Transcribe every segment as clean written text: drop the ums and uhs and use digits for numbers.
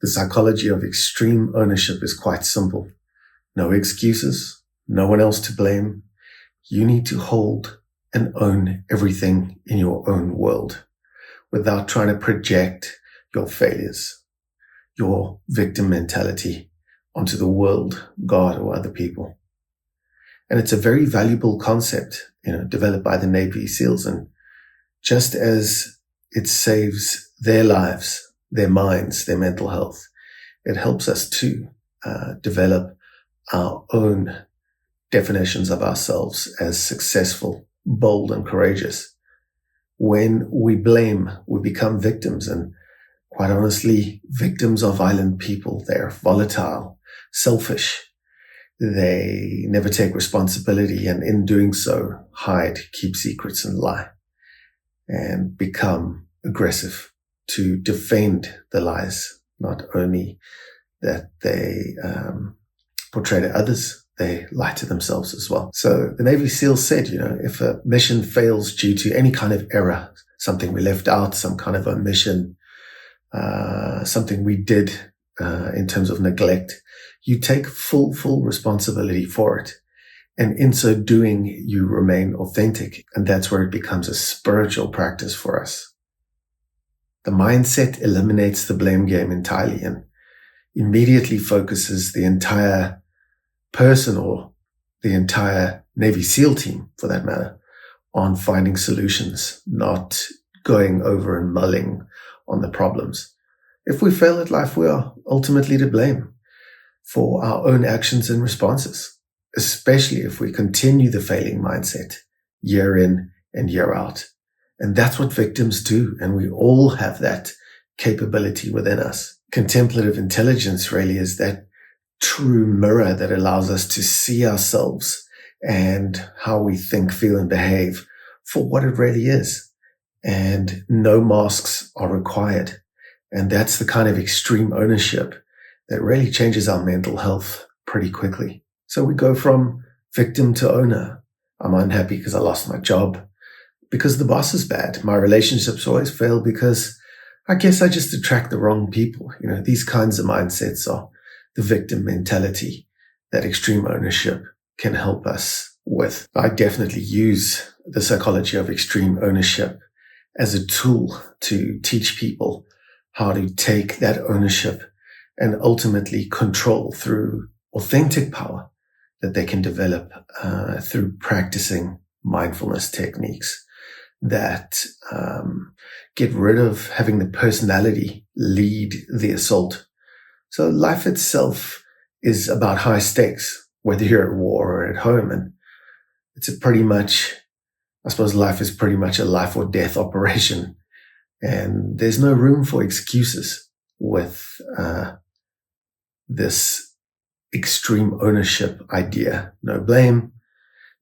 The psychology of extreme ownership is quite simple. No excuses, no one else to blame. You need to hold and own everything in your own world without trying to project your failures, your victim mentality onto the world, God, or other people. And it's a very valuable concept, developed by the Navy SEALs. And just as it saves their lives, their minds, their mental health, it helps us to develop our own definitions of ourselves as successful, bold, and courageous. When we blame, we become victims, and quite honestly, victims are violent people. They're volatile, selfish. They never take responsibility, and in doing so, hide, keep secrets, and lie, and become aggressive to defend the lies, not only that they portray to others, they lie to themselves as well. So the Navy SEALs said, if a mission fails due to any kind of error, something we left out, some kind of omission, something we did in terms of neglect, you take full responsibility for it. And in so doing, you remain authentic. And that's where it becomes a spiritual practice for us. The mindset eliminates the blame game entirely and immediately focuses the entire person, or the entire Navy SEAL team for that matter, on finding solutions, not going over and mulling on the problems. If we fail at life, we are ultimately to blame for our own actions and responses, especially if we continue the failing mindset year in and year out. And that's what victims do. And we all have that capability within us. Contemplative intelligence really is that true mirror that allows us to see ourselves and how we think, feel, and behave for what it really is. And no masks are required. And that's the kind of extreme ownership that really changes our mental health pretty quickly. So we go from victim to owner. I'm unhappy because I lost my job, because the boss is bad. My relationships always fail because I guess I just attract the wrong people. These kinds of mindsets are the victim mentality that extreme ownership can help us with. I definitely use the psychology of extreme ownership as a tool to teach people how to take that ownership and ultimately control through authentic power that they can develop through practicing mindfulness techniques that get rid of having the personality lead the assault. So life itself is about high stakes, whether you're at war or at home. And it's I suppose life is pretty much a life or death operation. And there's no room for excuses with this extreme ownership idea. No blame,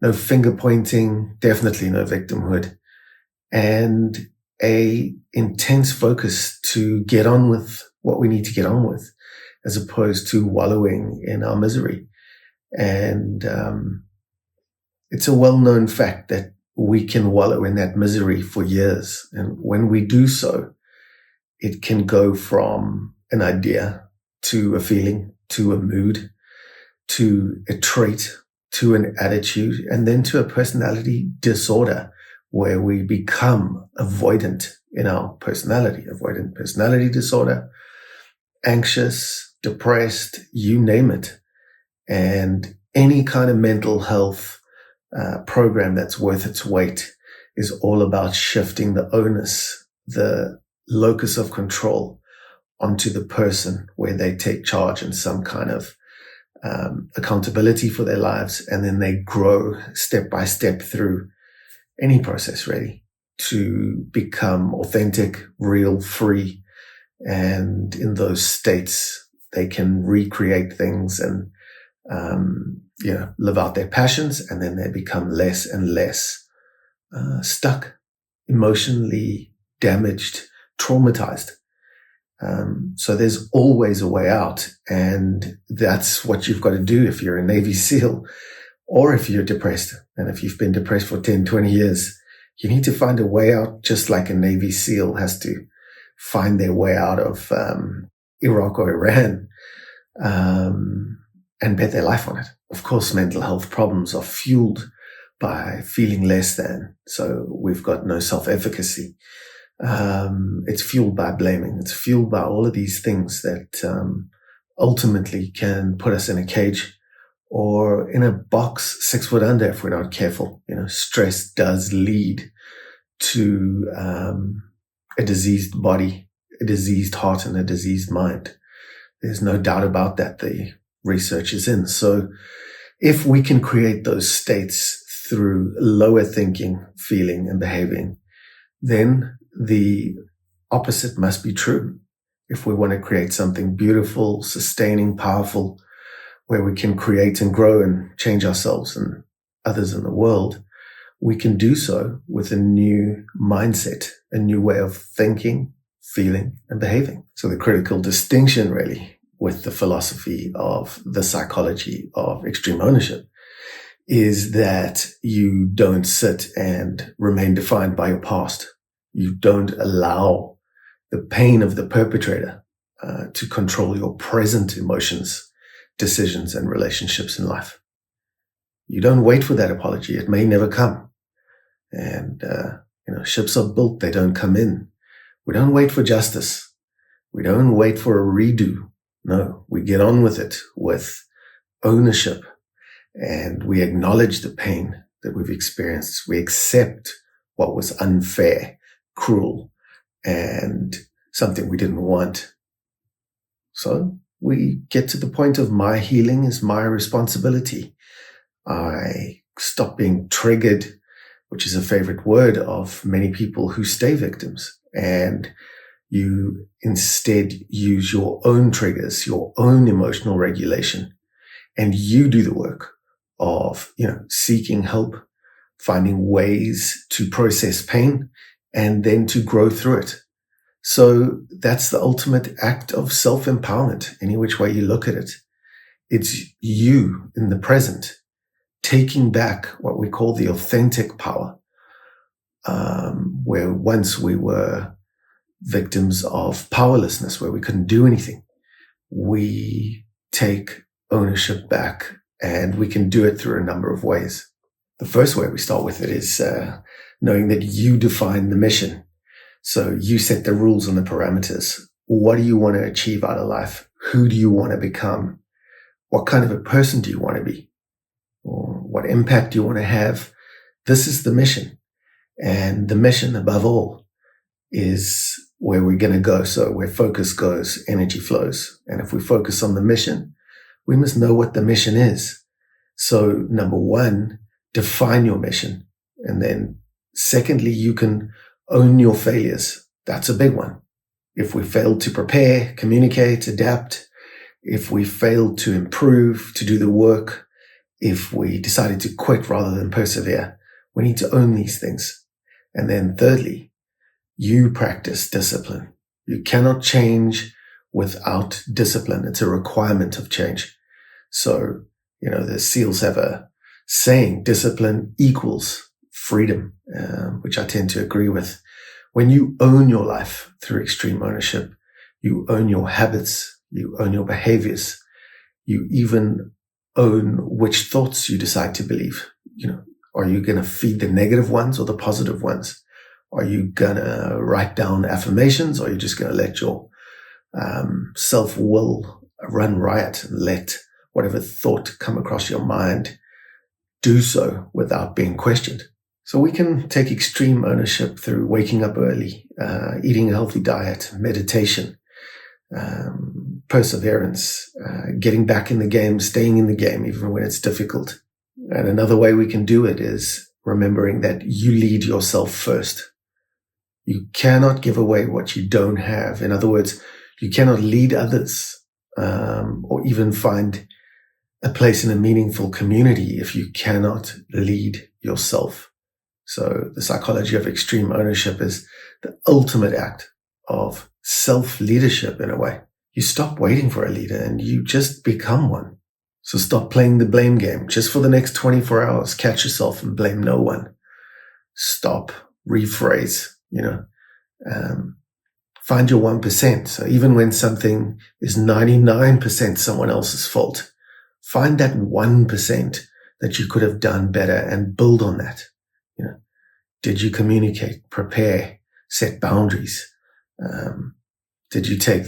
no finger pointing, definitely no victimhood, and a intense focus to get on with what we need to get on with, as opposed to wallowing in our misery. And it's a well-known fact that we can wallow in that misery for years. And when we do so, it can go from an idea to a feeling, to a mood, to a trait, to an attitude, and then to a personality disorder where we become avoidant in our personality, avoidant personality disorder, anxious, depressed, you name it. And any kind of mental health program that's worth its weight is all about shifting the onus, the locus of control, onto the person, where they take charge and some kind of accountability for their lives. And then they grow step by step through any process really to become authentic, real, free. And in those states, they can recreate things and live out their passions, and then they become less and less stuck, emotionally damaged, traumatized. So there's always a way out, and that's what you've got to do if you're a Navy SEAL or if you're depressed. And if you've been depressed for 10, 20 years, you need to find a way out, just like a Navy SEAL has to find their way out of Iraq or Iran, and bet their life on it. Of course, mental health problems are fueled by feeling less than. So we've got no self-efficacy. It's fueled by blaming. It's fueled by all of these things that ultimately can put us in a cage or in a box 6 foot under if we're not careful. Stress does lead to a diseased body, a diseased heart, and a diseased mind. There's no doubt about that. The research is in. So if we can create those states through lower thinking, feeling, and behaving, then the opposite must be true. If we want to create something beautiful, sustaining, powerful, where we can create and grow and change ourselves and others in the world, we can do so with a new mindset, a new way of thinking, feeling, and behaving. So the critical distinction really with the philosophy of the psychology of extreme ownership is that you don't sit and remain defined by your past. You don't allow the pain of the perpetrator to control your present emotions, decisions, and relationships in life. You don't wait for that apology. It may never come. And, ships are built, they don't come in. We don't wait for justice. We don't wait for a redo. No, we get on with it with ownership, and we acknowledge the pain that we've experienced. We accept what was unfair, cruel, and something we didn't want. So we get to the point of my healing is my responsibility. I stop being triggered, which is a favorite word of many people who stay victims. And you instead use your own triggers, your own emotional regulation, and you do the work of, seeking help, finding ways to process pain, and then to grow through it. So that's the ultimate act of self-empowerment, any which way you look at it. It's you in the present, taking back what we call the authentic power, where once we were victims of powerlessness, where we couldn't do anything. We take ownership back, and we can do it through a number of ways. The first way we start with it is knowing that you define the mission. So you set the rules and the parameters. What do you want to achieve out of life? Who do you want to become? What kind of a person do you want to be? Or what impact do you want to have? This is the mission. And the mission, above all, is where we're going to go. So where focus goes, energy flows. And if we focus on the mission, we must know what the mission is. So number one, define your mission. And then secondly, you can own your failures. That's a big one. If we failed to prepare, communicate, adapt, if we failed to improve, to do the work, if we decided to quit rather than persevere, we need to own these things. And then thirdly, you practice discipline. You cannot change without discipline. It's a requirement of change. So, the SEALs have a saying, discipline equals freedom, which I tend to agree with. When you own your life through extreme ownership, you own your habits, you own your behaviors, you even own which thoughts you decide to believe. Are you going to feed the negative ones or the positive ones? Are you going to write down affirmations, or are you just going to let your self-will run riot and let whatever thought come across your mind do so without being questioned? So we can take extreme ownership through waking up early, eating a healthy diet, meditation, perseverance, getting back in the game, staying in the game even when it's difficult. And another way we can do it is remembering that you lead yourself first. You cannot give away what you don't have. In other words, you cannot lead others or even find a place in a meaningful community if you cannot lead yourself. So the psychology of extreme ownership is the ultimate act of self-leadership in a way. You stop waiting for a leader and you just become one. So stop playing the blame game. Just for the next 24 hours, catch yourself and blame no one. Stop, rephrase, Find your 1%. So even when something is 99% someone else's fault, find that 1% that you could have done better and build on that. Did you communicate, prepare, set boundaries? Did you take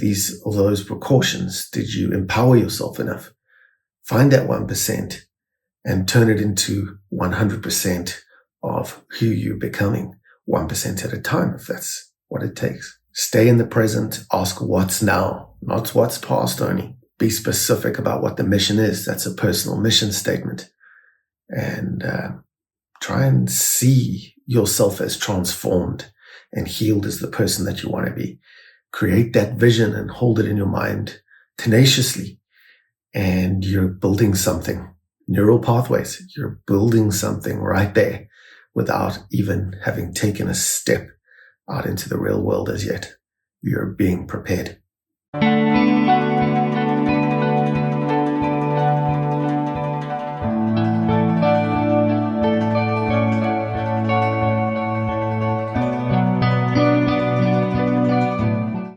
all those precautions? Did you empower yourself enough? Find that 1% and turn it into 100% of who you're becoming, 1% at a time, if that's what it takes. Stay in the present. Ask what's now, not what's past only. Be specific about what the mission is. That's a personal mission statement. And try and see yourself as transformed and healed as the person that you want to be. Create that vision and hold it in your mind tenaciously. And you're building something. Neural pathways. You're building something right there without even having taken a step out into the real world as yet. You're being prepared.